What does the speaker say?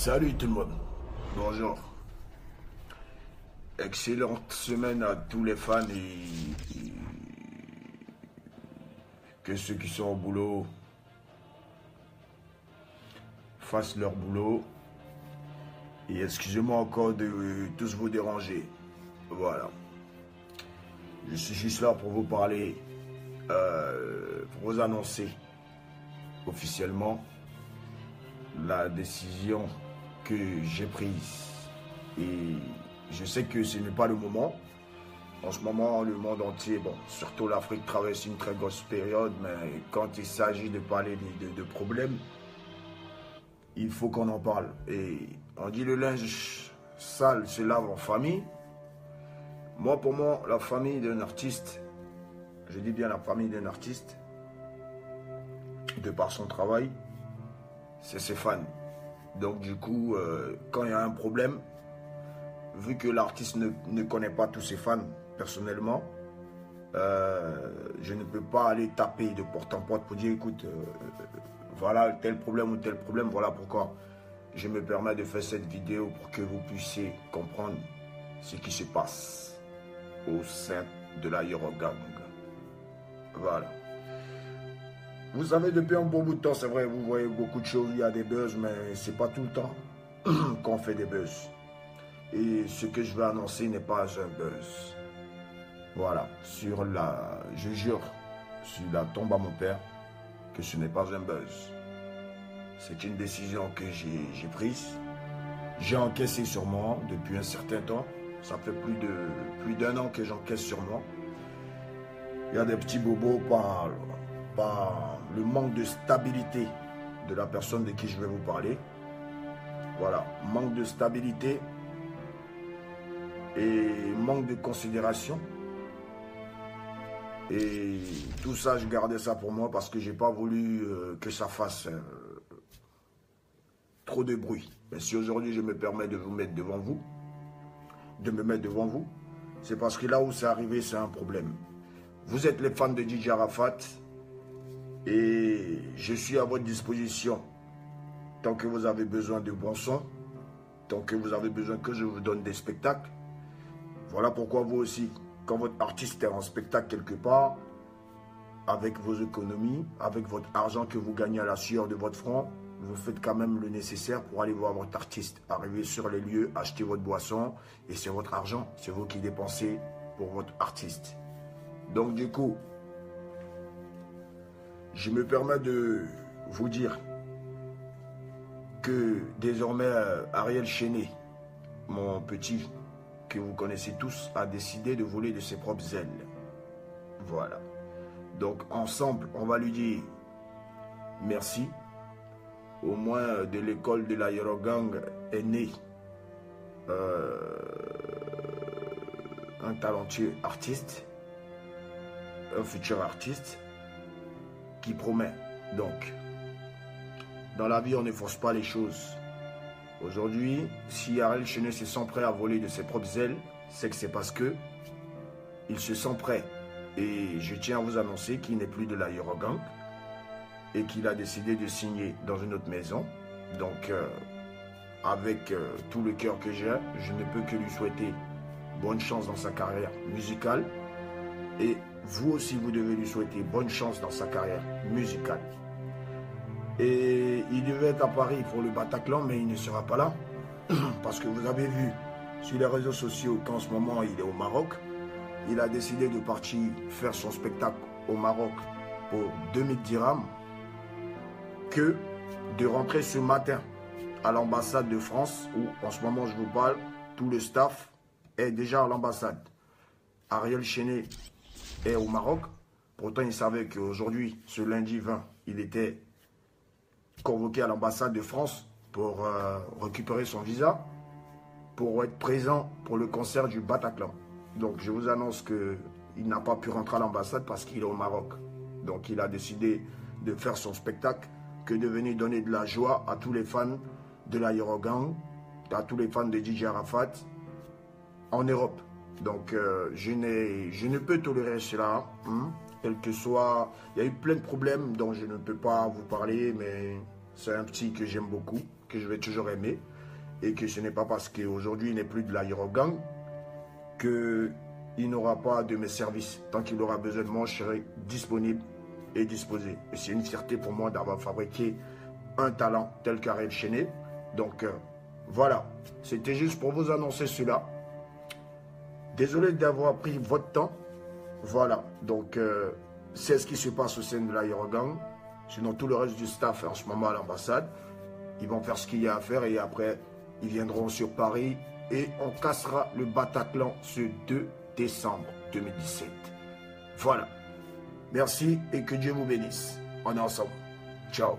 Salut tout le monde, bonjour. Excellente semaine à tous les fans et que ceux qui sont au boulot fassent leur boulot. Et excusez-moi encore de tous vous déranger. Voilà. Je suis juste là pour vous parler, pour vous annoncer officiellement la décision que j'ai prise. Et je sais que ce n'est pas le moment. En ce moment, le monde entier, bon, surtout l'Afrique traverse une très grosse période, mais quand il s'agit de parler de problèmes, il faut qu'on en parle. Et on dit le linge sale se lave en famille. Moi, pour moi, la famille d'un artiste, je dis bien la famille d'un artiste, de par son travail, c'est ses fans. Donc du coup, quand il y a un problème, vu que l'artiste ne connaît pas tous ses fans personnellement, je ne peux pas aller taper de porte en porte pour dire écoute, voilà tel problème ou tel problème, voilà pourquoi je me permets de faire cette vidéo pour que vous puissiez comprendre ce qui se passe au sein de la Yorogang. Voilà. Vous savez, depuis un bon bout de temps, c'est vrai, vous voyez beaucoup de choses, il y a des buzz, mais c'est pas tout le temps qu'on fait des buzz. Et ce que je vais annoncer n'est pas un buzz. Voilà, je jure, sur la tombe à mon père, que ce n'est pas un buzz. C'est une décision que j'ai prise. J'ai encaissé sur moi depuis un certain temps. Ça fait plus d'un an que j'encaisse sur moi. Il y a des petits bobos par le manque de stabilité de la personne de qui je vais vous parler. Voilà, manque de stabilité et manque de considération. Et tout ça, je gardais ça pour moi parce que j'ai pas voulu que ça fasse trop de bruit. Mais si aujourd'hui je me permets de vous mettre devant vous, c'est parce que là où c'est arrivé, c'est un problème. Vous êtes les fans de DJ Arafat et je suis à votre disposition tant que vous avez besoin de bons sons, tant que vous avez besoin que je vous donne des spectacles. Voilà pourquoi vous aussi, quand votre artiste est en spectacle quelque part, avec vos économies, avec votre argent que vous gagnez à la sueur de votre front, vous faites quand même le nécessaire pour aller voir votre artiste. Arriver sur les lieux, acheter votre boisson, et c'est votre argent, c'est vous qui dépensez pour votre artiste. Donc du coup, je me permets de vous dire que désormais Ariel Chené, mon petit, que vous connaissez tous, a décidé de voler de ses propres ailes. Voilà. Donc ensemble, on va lui dire merci. Au moins de l'école de la Yorogang est né un talentueux artiste, un futur artiste qui promet. Donc, dans la vie, on ne force pas les choses. Aujourd'hui, si Ariel Chené se sent prêt à voler de ses propres ailes, c'est que c'est parce que il se sent prêt. Et je tiens à vous annoncer qu'il n'est plus de la Yorogang et qu'il a décidé de signer dans une autre maison. Donc, avec tout le cœur que j'ai, je ne peux que lui souhaiter bonne chance dans sa carrière musicale. Et vous aussi, vous devez lui souhaiter bonne chance dans sa carrière musicale. Et il devait être à Paris pour le Bataclan, mais il ne sera pas là. Parce que vous avez vu sur les réseaux sociaux qu'en ce moment, il est au Maroc. Il a décidé de partir faire son spectacle au Maroc pour 2000 dirhams, que de rentrer ce matin à l'ambassade de France, où en ce moment je vous parle, tout le staff est déjà à l'ambassade. Ariel Chené est au Maroc. Pourtant, il savait qu'aujourd'hui, ce lundi 20, il était convoqué à l'ambassade de France pour récupérer son visa, pour être présent pour le concert du Bataclan. Donc, je vous annonce qu'il n'a pas pu rentrer à l'ambassade parce qu'il est au Maroc. Donc, il a décidé de faire son spectacle, que de venir donner de la joie à tous les fans de la Yorogang, à tous les fans de DJ Arafat en Europe. Donc, je ne peux tolérer cela, quel que soit. Il y a eu plein de problèmes dont je ne peux pas vous parler, mais c'est un petit que j'aime beaucoup, que je vais toujours aimer. et que ce n'est pas parce qu'aujourd'hui il n'est plus de l'aérogang qu'il n'aura pas de mes services. Tant qu'il aura besoin de moi, je serai disponible et disposé. Et c'est une fierté pour moi d'avoir fabriqué un talent tel qu'Ariel Chenet. Donc voilà, c'était juste pour vous annoncer cela. Désolé d'avoir pris votre temps. Voilà, donc c'est ce qui se passe au sein de l'aérogang. Sinon tout le reste du staff en ce moment à l'ambassade, ils vont faire ce qu'il y a à faire et après ils viendront sur Paris et on cassera le Bataclan ce 2 décembre 2017. Voilà. Merci et que Dieu vous bénisse. On est ensemble. Ciao.